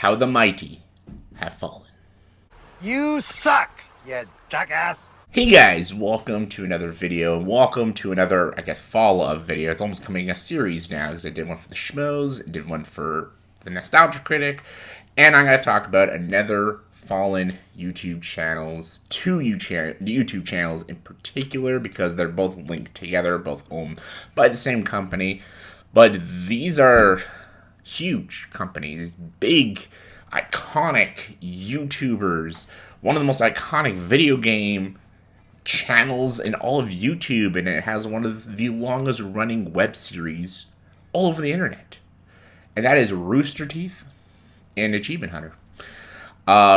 how the mighty have fallen. You suck, you jackass. Hey guys, welcome to another video, and welcome to another, follow-up video. It's almost coming a series now, because I did one for the Schmoes, I did one for the Nostalgia Critic, and I'm going to talk about another fallen YouTube channels, two YouTube channels in particular, because they're both linked together, both owned by the same company, but these are huge companies, big, iconic YouTubers, one of the most iconic video game channels in all of YouTube, and it has one of the longest running web series all over the internet. And that is Rooster Teeth and Achievement Hunter.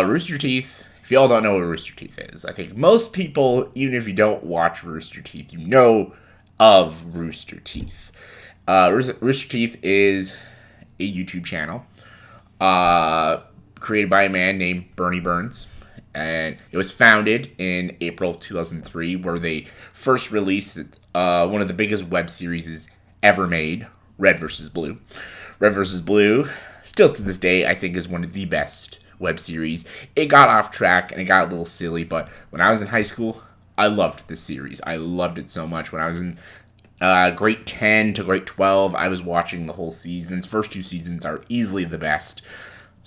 Rooster Teeth, if y'all don't know what Rooster Teeth is, I think most people, even if you don't watch Rooster Teeth, you know of Rooster Teeth. Rooster Teeth is a YouTube channel created by a man named Bernie Burns. And it was founded in April of 2003, where they first released one of the biggest web series ever made, Red vs. Blue. Red vs. Blue, still to this day, I think is one of the best web series. It got off track and it got a little silly, but when I was in high school, I loved this series. I loved it so much. When I was in grade 10 to grade 12, I was watching the whole seasons. First two seasons are easily the best.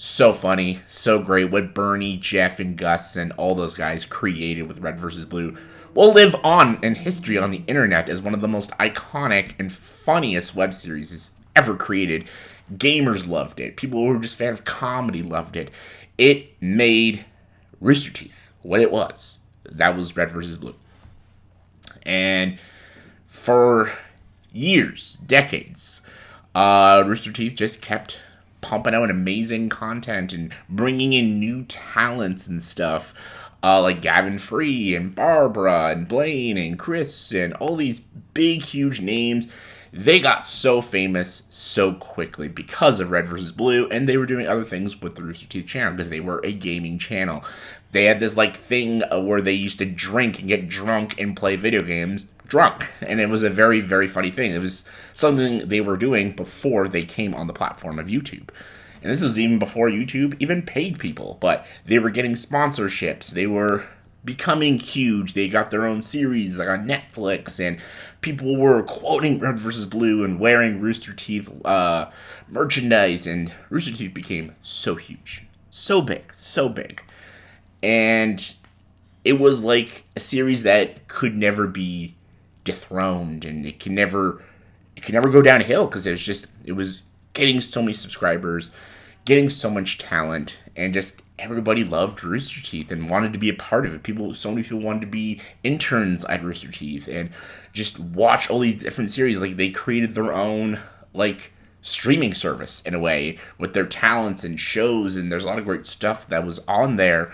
So funny, so great. What Bernie, Jeff, and Gus and all those guys created with Red vs. Blue will live on in history on the internet as one of the most iconic and funniest web series ever created. Gamers loved it. People who were just fans of comedy loved it. It made Rooster Teeth what it was. That was Red vs. Blue. And for years, decades, Rooster Teeth just kept pumping out amazing content and bringing in new talents and stuff, like Gavin Free and Barbara and Blaine and Chris and all these big, huge names. They got so famous so quickly because of Red vs. Blue, and they were doing other things with the Rooster Teeth channel because they were a gaming channel. They had this thing where they used to drink and get drunk and play video games drunk, and it was a very, very funny thing. It was something they were doing before they came on the platform of YouTube. And this was even before YouTube even paid people, but they were getting sponsorships. They were becoming huge. They got their own series on Netflix, and people were quoting Red vs. Blue and wearing Rooster Teeth merchandise, and Rooster Teeth became so huge, so big, and it was like a series that could never be dethroned, and it can never go downhill, because it was getting so many subscribers, getting so much talent, and just everybody loved Rooster Teeth and wanted to be a part of it. So many people wanted to be interns at Rooster Teeth and just watch all these different series. They created their own streaming service in a way with their talents and shows, and there's a lot of great stuff that was on there.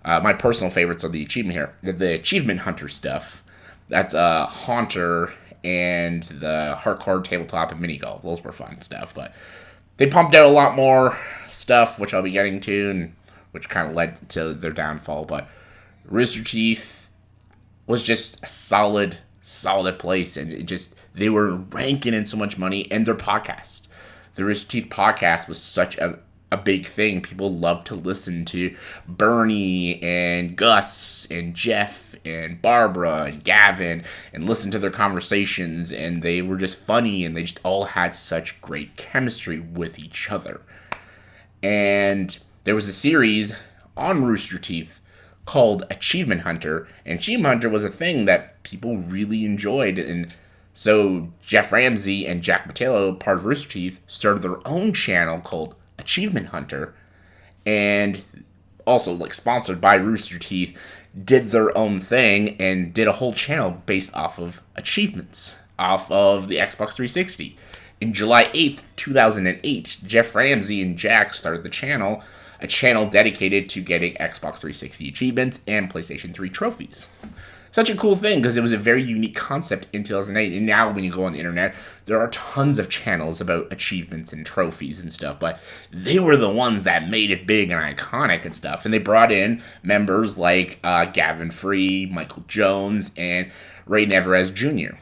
My personal favorites are the Achievement Hunter stuff. That's Haunter and the hardcore tabletop and mini golf. Those were fun stuff, but they pumped out a lot more stuff, which I'll be getting to, and which kind of led to their downfall. But Rooster Teeth was just a solid place, and they were ranking in so much money. And their podcast, the Rooster Teeth podcast, was such a big thing. People loved to listen to Bernie and Gus and Jeff and Barbara and Gavin and listen to their conversations, and they were just funny, and they just all had such great chemistry with each other. And there was a series on Rooster Teeth called Achievement Hunter, and Achievement Hunter was a thing that people really enjoyed, and so Jeff Ramsey and Jack Mateo, part of Rooster Teeth, started their own channel called Achievement Hunter, and also sponsored by Rooster Teeth, did their own thing and did a whole channel based off of achievements off of the Xbox 360. In July 8th, 2008, Jeff Ramsey and Jack started the channel, a channel dedicated to getting Xbox 360 achievements and PlayStation 3 trophies. Such a cool thing, because it was a very unique concept in 2008, and now when you go on the internet, there are tons of channels about achievements and trophies and stuff, but they were the ones that made it big and iconic and stuff, and they brought in members like Gavin Free, Michael Jones, and Ray Neverez Jr.,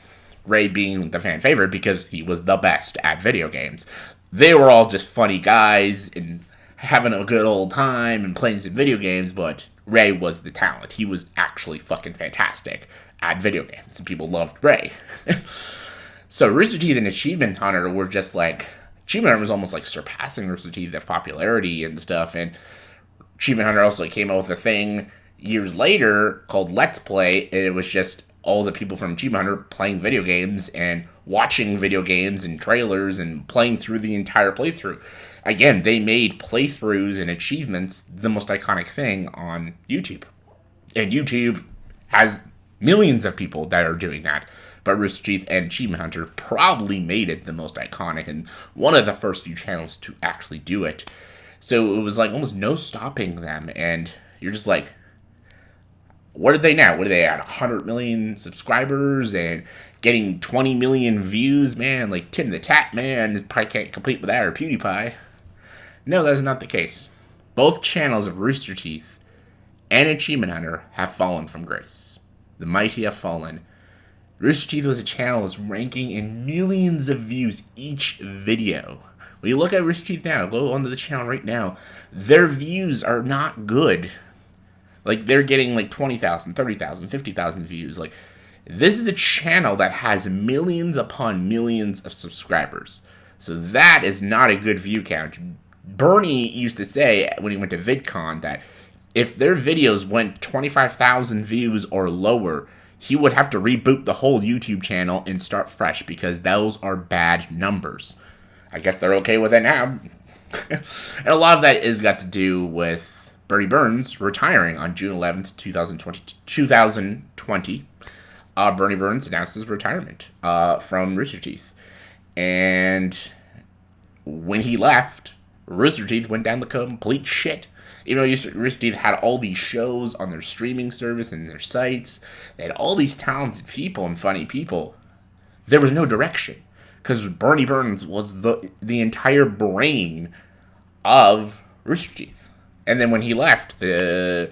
Ray being the fan favorite because he was the best at video games. They were all just funny guys and having a good old time and playing some video games, but Ray was the talent. He was actually fucking fantastic at video games, and people loved Ray. So Rooster Teeth and Achievement Hunter were just like, Achievement Hunter was almost like surpassing Rooster Teeth of popularity and stuff, and Achievement Hunter also came out with a thing years later called Let's Play, and it was just all the people from Achievement Hunter playing video games and watching video games and trailers and playing through the entire playthrough. Again, they made playthroughs and achievements the most iconic thing on YouTube. And YouTube has millions of people that are doing that. But Rooster Teeth and Achievement Hunter probably made it the most iconic and one of the first few channels to actually do it. So it was like almost no stopping them. And you're just like, what are they now? What are they at? 100 million subscribers and getting 20 million views? Man, like Tim the Tap Man probably can't compete with that, or PewDiePie. No, that's not the case. Both channels of Rooster Teeth and Achievement Hunter have fallen from grace. The mighty have fallen. Rooster Teeth was a channel that's ranking in millions of views each video. When you look at Rooster Teeth now, go onto the channel right now, their views are not good. Like, they're getting like 20,000, 30,000, 50,000 views. Like, this is a channel that has millions upon millions of subscribers. So that is not a good view count. Bernie used to say when he went to VidCon that if their videos went 25,000 views or lower, he would have to reboot the whole YouTube channel and start fresh because those are bad numbers. I guess they're okay with it now. And a lot of that is got to do with Bernie Burns retiring on June 11th, 2020. Bernie Burns announced his retirement from Rooster Teeth. And when he left, Rooster Teeth went down the complete shit. Even though Rooster Teeth had all these shows on their streaming service and their sites, they had all these talented people and funny people, there was no direction. Because Bernie Burns was the entire brain of Rooster Teeth. And then when he left, the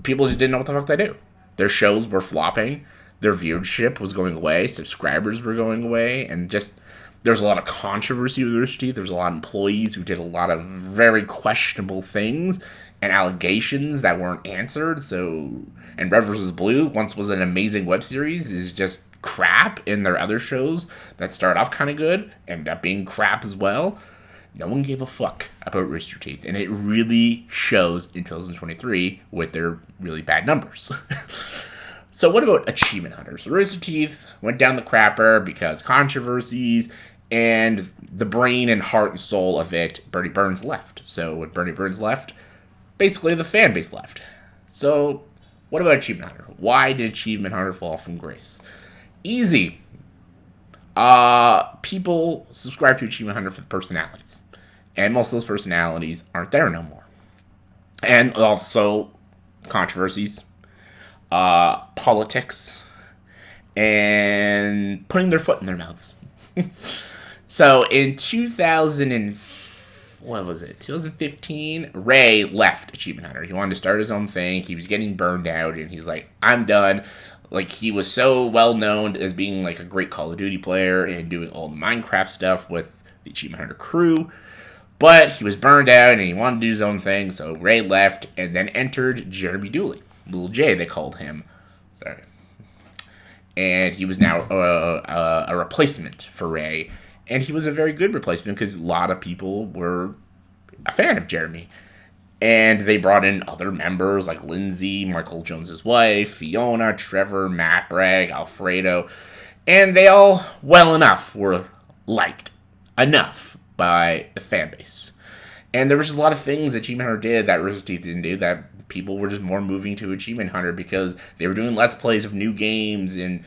people just didn't know what the fuck they do. Their shows were flopping, their viewership was going away, subscribers were going away, and just there was a lot of controversy with Rooster Teeth. There was a lot of employees who did a lot of very questionable things and allegations that weren't answered. So, and Red vs. Blue once was an amazing web series, is just crap in their other shows that start off kind of good, end up being crap as well. No one gave a fuck about Rooster Teeth, and it really shows in 2023 with their really bad numbers. So what about Achievement Hunters? Rooster Teeth went down the crapper because controversies, and the brain and heart and soul of it, Bernie Burns, left. So when Bernie Burns left, basically the fan base left. So what about Achievement Hunter? Why did Achievement Hunter fall from grace? Easy. People subscribe to Achievement Hunter for the personalities. And most of those personalities aren't there no more. And also controversies, politics, and putting their foot in their mouths. So in 2015, Ray left Achievement Hunter. He wanted to start his own thing. He was getting burned out, and he's like, I'm done. Like, he was so well known as being like a great Call of Duty player and doing all the Minecraft stuff with the Achievement Hunter crew. But he was burned out, and he wanted to do his own thing, so Ray left, and then entered Jeremy Dooley. Little J, they called him. Sorry. And he was now a replacement for Ray. And he was a very good replacement because a lot of people were a fan of Jeremy. And they brought in other members like Lindsay, Michael Jones's wife, Fiona, Trevor, Matt Bragg, Alfredo. And they all, well enough, were liked enough by the fan base. And there was just a lot of things that Achievement Hunter did that Rooster Teeth didn't do, that people were just more moving to Achievement Hunter because they were doing Let's Plays of new games and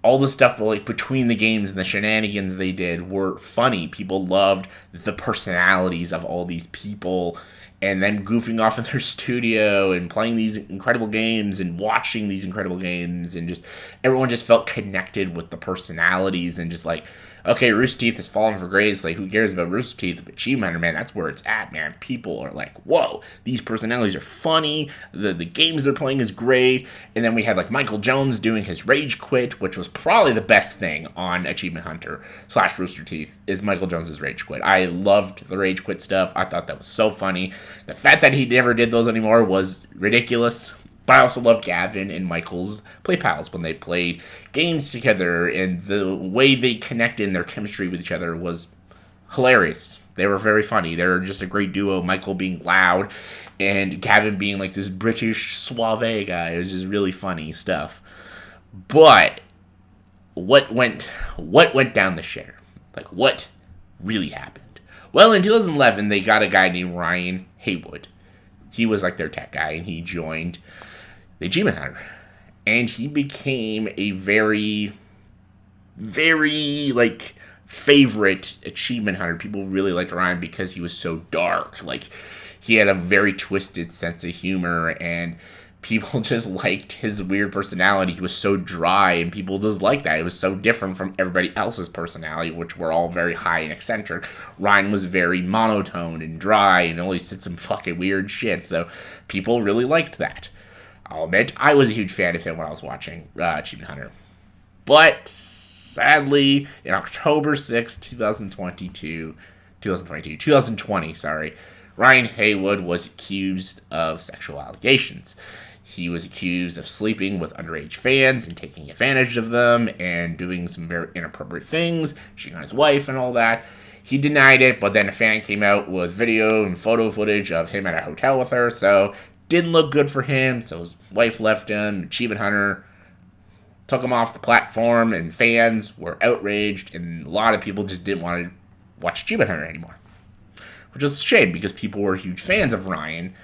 all the stuff, but like between the games and the shenanigans they did were funny. People loved the personalities of all these people and them goofing off in their studio and playing these incredible games and watching these incredible games, and just everyone just felt connected with the personalities and just like, Okay, Rooster Teeth has fallen for grace. Like, who cares about Rooster Teeth? But Achievement Hunter, man, that's where it's at, man. People are like, whoa, these personalities are funny. The games they're playing is great. And then we had, like, Michael Jones doing his Rage Quit, which was probably the best thing on Achievement Hunter / Rooster Teeth, is Michael Jones's Rage Quit. I loved the Rage Quit stuff. I thought that was so funny. The fact that he never did those anymore was ridiculous. But I also love Gavin and Michael's play pals when they played games together, and the way they connected and their chemistry with each other was hilarious. They were very funny. They were just a great duo. Michael being loud and Gavin being like this British suave guy. It was just really funny stuff. But what went down the shitter? Like, what really happened? Well, in 2011, they got a guy named Ryan Haywood. He was like their tech guy, and he joined the Achievement Hunter. And he became a very, very, like, favorite Achievement Hunter. People really liked Ryan because he was so dark. Like, he had a very twisted sense of humor, and people just liked his weird personality. He was so dry, and people just liked that. It was so different from everybody else's personality, which were all very high and eccentric. Ryan was very monotone and dry and always said some fucking weird shit, so people really liked that. I'll admit, I was a huge fan of him when I was watching Achievement Hunter. But, sadly, in October 6, 2020, Ryan Haywood was accused of sexual allegations. He was accused of sleeping with underage fans and taking advantage of them and doing some very inappropriate things, cheating on his wife and all that. He denied it, but then a fan came out with video and photo footage of him at a hotel with her, so didn't look good for him, so his wife left him. Achievement Hunter took him off the platform, and fans were outraged, and a lot of people just didn't want to watch Achievement Hunter anymore. Which is a shame, because people were huge fans of Ryan,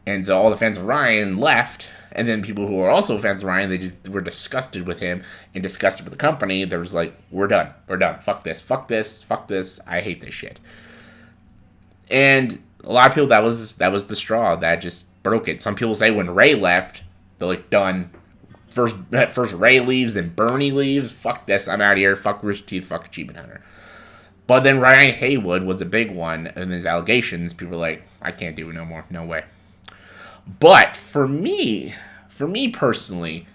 and so all the fans of Ryan left, and then people who were also fans of Ryan, they just were disgusted with him and disgusted with the company. There was like, we're done, fuck this, I hate this shit. And a lot of people, that was the straw that just broke it. Some people say when Ray left, they're like, done. First Ray leaves, then Bernie leaves. Fuck this, I'm out of here. Fuck Rooster Teeth, fuck Achievement Hunter. But then Ryan Haywood was a big one, and his allegations, people were like, I can't do it no more, no way. But for me personally,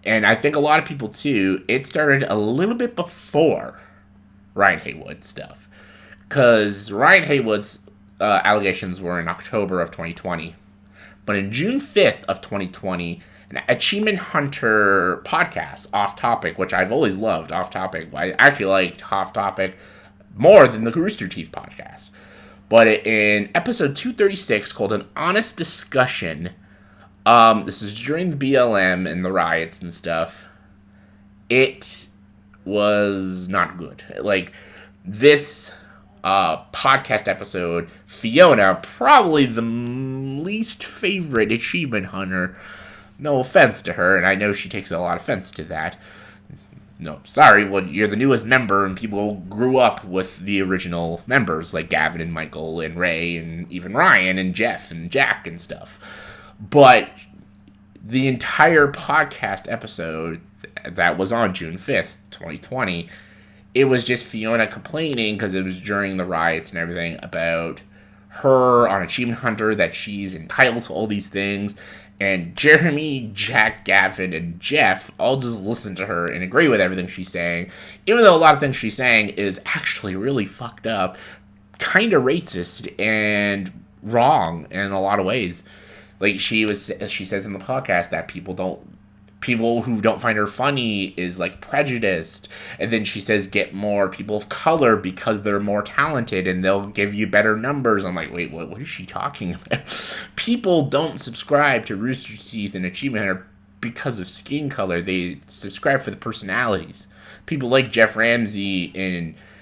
and I think a lot of people too, it started a little bit before Ryan Haywood stuff. Because Ryan Haywood's allegations were in October of 2020. But in June 5th of 2020, an Achievement Hunter podcast, Off Topic, which I've always loved, Off Topic. I actually liked Off Topic more than the Rooster Teeth podcast. But in episode 236, called An Honest Discussion, this is during the BLM and the riots and stuff, it was not good. Like, this podcast episode, Fiona, probably the least favorite Achievement Hunter. No offense to her, and I know she takes a lot of offense to that. No, sorry, well, you're the newest member, and people grew up with the original members, like Gavin and Michael and Ray and even Ryan and Jeff and Jack and stuff. But the entire podcast episode that was on June 5th, 2020, it was just Fiona complaining, because it was during the riots and everything, about her on Achievement Hunter, that she's entitled to all these things. And Jeremy, Jack, Gavin, and Jeff all just listen to her and agree with everything she's saying, even though a lot of things she's saying is actually really fucked up, kind of racist, and wrong in a lot of ways. Like, she says in the podcast that people who don't find her funny is like prejudiced, and then she says get more people of color because they're more talented and they'll give you better numbers. I'm like, wait, what is she talking about? People don't subscribe to Rooster Teeth and Achievement Hunter because of skin color. They subscribe for the personalities. People like Jeff Ramsey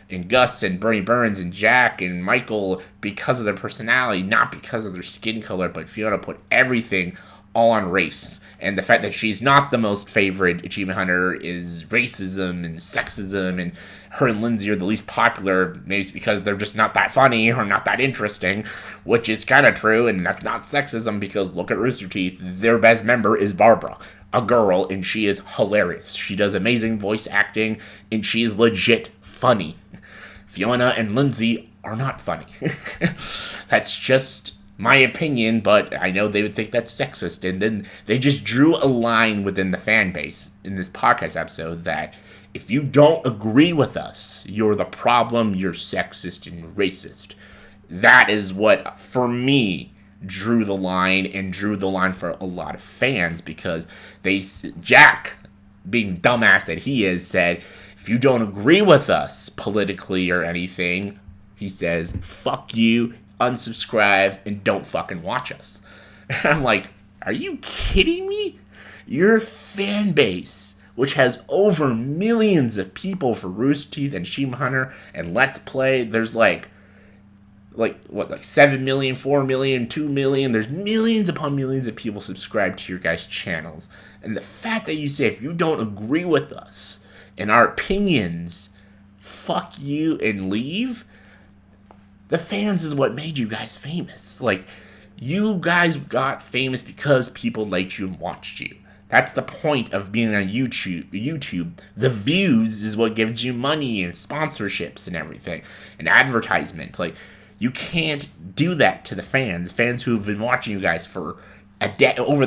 and Gus and Bernie Burns and Jack and Michael because of their personality, not because of their skin color. But Fiona put everything all on race, and the fact that she's not the most favorite Achievement Hunter is racism and sexism, and her and Lindsay are the least popular, maybe it's because they're just not that funny or not that interesting, which is kind of true, and that's not sexism, because look at Rooster Teeth, their best member is Barbara, a girl, and she is hilarious. She does amazing voice acting, and she is legit funny. Fiona and Lindsay are not funny. That's just my opinion, but I know they would think that's sexist. And then they just drew a line within the fan base in this podcast episode that if you don't agree with us, you're the problem, you're sexist and racist. That is what, for me, drew the line and drew the line for a lot of fans, because Jack, being dumbass that he is, said, if you don't agree with us politically or anything, he says, fuck you, unsubscribe, and don't fucking watch us. And I'm like, are you kidding me? Your fan base, which has over millions of people for Rooster Teeth and Achievement Hunter and Let's Play, there's like 7 million, 4 million, 2 million. There's millions upon millions of people subscribed to your guys' channels. And the fact that you say, if you don't agree with us and our opinions, fuck you and leave, the fans is what made you guys famous. Like, you guys got famous because people liked you and watched you. That's the point of being on YouTube. The views is what gives you money and sponsorships and everything. And advertisement. Like, you can't do that to the fans. Fans who have been watching you guys for over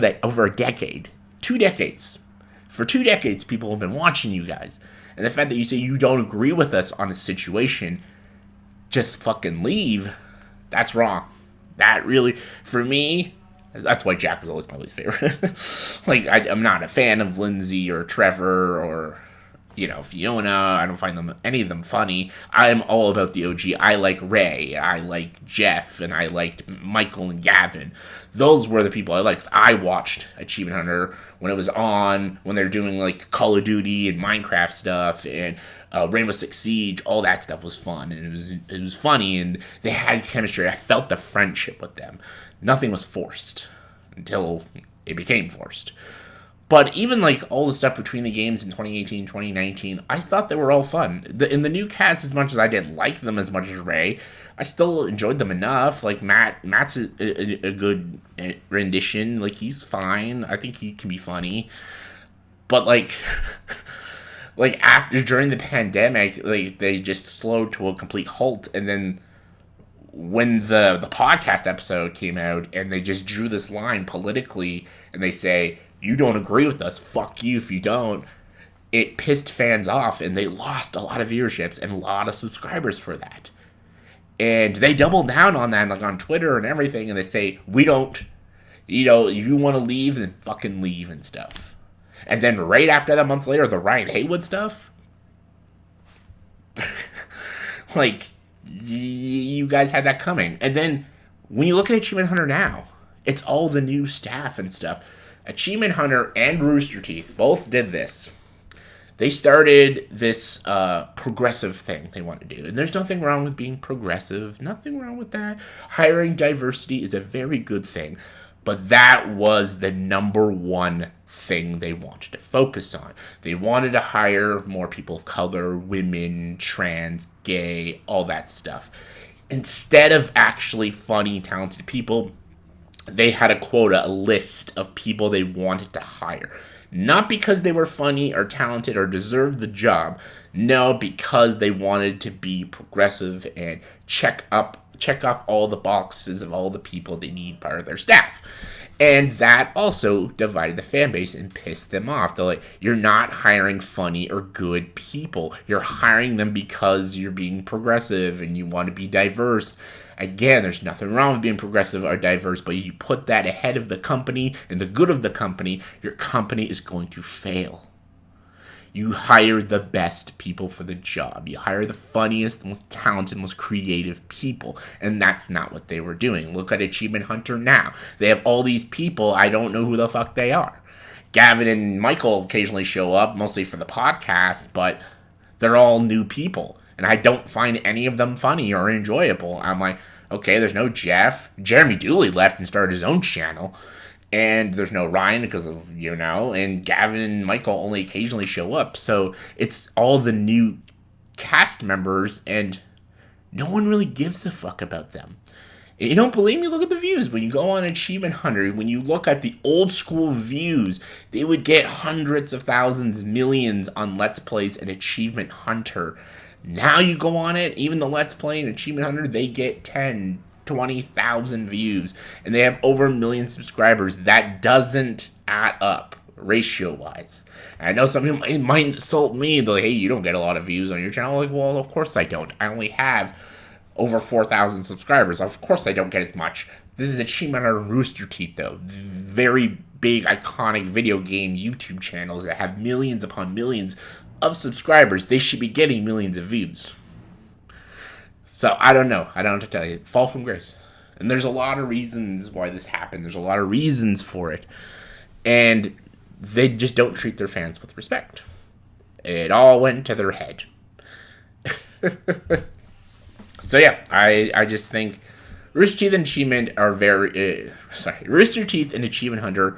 a decade. 2 decades. For 2 decades, people have been watching you guys. And the fact that you say you don't agree with us on a situation, just fucking leave, that's wrong. That really, for me, that's why Jack was always my least favorite. Like, I'm not a fan of Lindsay or Trevor or, Fiona. I don't find any of them funny. I'm all about the OG. I like Ray. I like Jeff. And I liked Michael and Gavin. Those were the people I liked. I watched Achievement Hunter when it was on, when they were doing, like, Call of Duty and Minecraft stuff, and Rainbow Six Siege. All that stuff was fun, and it was funny, and they had chemistry. I felt the friendship with them. Nothing was forced until it became forced. But even, like, all the stuff between the games in 2018, 2019, I thought they were all fun. In the new cats, as much as I didn't like them as much as Ray, I still enjoyed them enough. Like, Matt's a good rendition. Like, he's fine. I think he can be funny. But, like, during the pandemic, like, they just slowed to a complete halt. And then when the podcast episode came out and they just drew this line politically and they say, you don't agree with us, fuck you if you don't, it pissed fans off, and they lost a lot of viewerships and a lot of subscribers for that. And they doubled down on that, like, on Twitter and everything, and they say, we don't, you want to leave, then fucking leave and stuff. And then right after that, months later, the Ryan Haywood stuff, like, you guys had that coming. And then when you look at Achievement Hunter now, it's all the new staff and stuff. Achievement Hunter and Rooster Teeth both did this. They started this progressive thing they want to do. And there's nothing wrong with being progressive. Nothing wrong with that. Hiring diversity is a very good thing. But that was the number one thing they wanted to focus on. They wanted to hire more people of color, women, trans, gay, all that stuff. Instead of actually funny, talented people, they had a quota, a list of people they wanted to hire. Not because they were funny or talented or deserved the job. No, because they wanted to be progressive and check off all the boxes of all the people they need part of their staff. And that also divided the fan base and pissed them off. They're like, you're not hiring funny or good people. You're hiring them because you're being progressive and you want to be diverse. Again, there's nothing wrong with being progressive or diverse, but you put that ahead of the company and the good of the company, your company is going to fail. You hire the best people for the job. You hire the funniest, most talented, most creative people. And that's not what they were doing. Look at Achievement Hunter now. They have all these people. I don't know who the fuck they are. Gavin and Michael occasionally show up, mostly for the podcast, but they're all new people. And I don't find any of them funny or enjoyable. I'm like, okay, there's no Jeff. Jeremy Dooley left and started his own channel. And there's no Ryan because of, and Gavin and Michael only occasionally show up. So it's all the new cast members, and no one really gives a fuck about them. You don't believe me? Look at the views. When you go on Achievement Hunter, when you look at the old school views, they would get hundreds of thousands, millions on Let's Plays and Achievement Hunter. Now you go on it, even the Let's Play and Achievement Hunter, they get 10, 20,000 views, and they have over 1 million subscribers. That doesn't add up ratio-wise. And I know some people might insult me, they're like, hey, you don't get a lot of views on your channel. I'm like, well, of course I don't. I only have over 4,000 subscribers. Of course I don't get as much. This is Achievement Hunter and Rooster Teeth, though. Very big, iconic video game YouTube channels that have millions upon millions of subscribers. They should be getting millions of views. So, I don't know. I don't know what to tell you. Fall from grace. And there's a lot of reasons why this happened. There's a lot of reasons for it. And they just don't treat their fans with respect. It all went to their head. So yeah, I just think Rooster Teeth and Achievement are Rooster Teeth and Achievement Hunter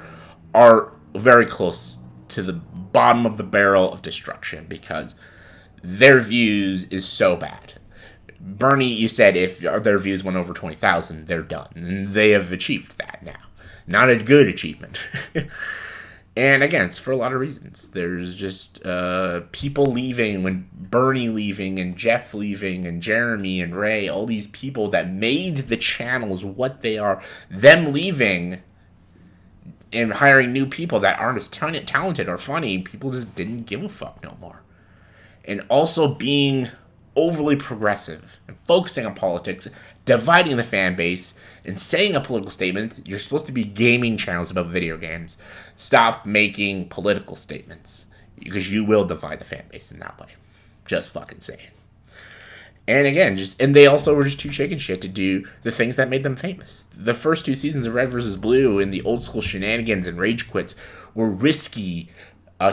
are very close to the bottom of the barrel of destruction because their views is so bad. Bernie, you said if their views went over 20,000, they're done. And they have achieved that now. Not a good achievement. And again, it's for a lot of reasons. There's just people leaving, when Bernie leaving, and Jeff leaving, and Jeremy and Ray, all these people that made the channels what they are, them leaving and hiring new people that aren't as talented or funny, people just didn't give a fuck no more. And also being overly progressive and focusing on politics, dividing the fan base, and saying a political statement. You're supposed to be gaming channels about video games. Stop making political statements, because you will divide the fan base in that way. Just fucking saying. And again, and they also were just too chicken shit to do the things that made them famous. The first 2 seasons of Red vs. Blue and the old school shenanigans and rage quits were risky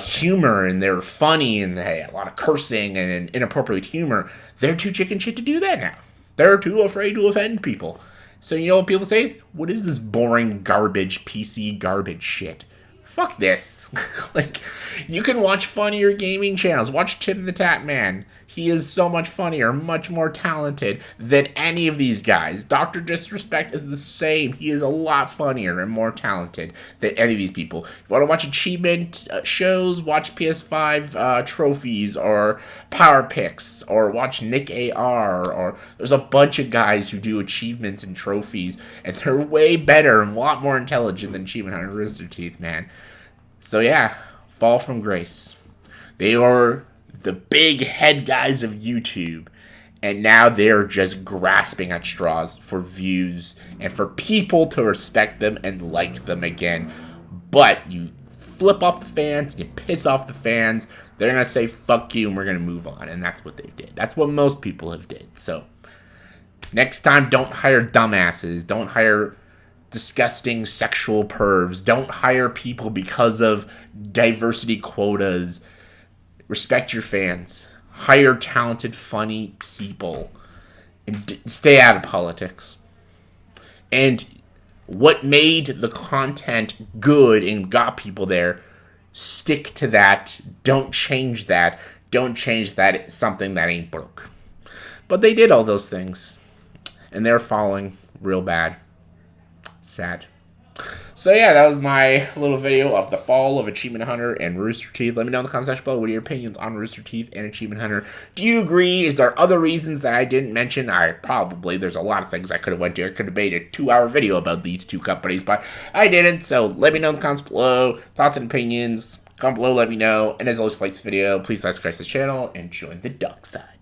humor, and they were funny, and they had a lot of cursing and inappropriate humor. They're too chicken shit to do that now. They're too afraid to offend people. So you know what people say? What is this boring garbage, PC garbage shit? Fuck this. Like, you can watch funnier gaming channels. Watch Tim the Tap Man. He is so much funnier, much more talented than any of these guys. Dr. Disrespect is the same. He is a lot funnier and more talented than any of these people. You want to watch achievement shows? Watch PS5 trophies or Power Picks, or watch Nick AR, or there's a bunch of guys who do achievements and trophies, and they're way better and a lot more intelligent than Achievement Hunter and Rooster Teeth, man. So yeah, fall from grace. They are the big head guys of YouTube, and now they're just grasping at straws for views and for people to respect them and like them again. But you flip off the fans, you piss off the fans, they're going to say fuck you and we're going to move on. And that's what they did. That's what most people have did. So next time, don't hire dumbasses. Don't hire disgusting sexual pervs. Don't hire people because of diversity quotas. Respect your fans. Hire talented, funny people. And stay out of politics. And what made the content good and got people there, stick to that. Don't change that. Don't change that. It's something that ain't broke. But they did all those things. And they're falling real bad. Sad. So yeah, that was my little video of the fall of Achievement Hunter and Rooster Teeth. Let me know in the comment section below what are your opinions on Rooster Teeth and Achievement Hunter. Do you agree? Is there other reasons that I didn't mention? There's a lot of things I could have went to. I could have made a 2-hour video about these two companies, but I didn't. So let me know in the comments below. Thoughts and opinions. Comment below, let me know. And as always, for this video, please subscribe to the channel and join the dark side.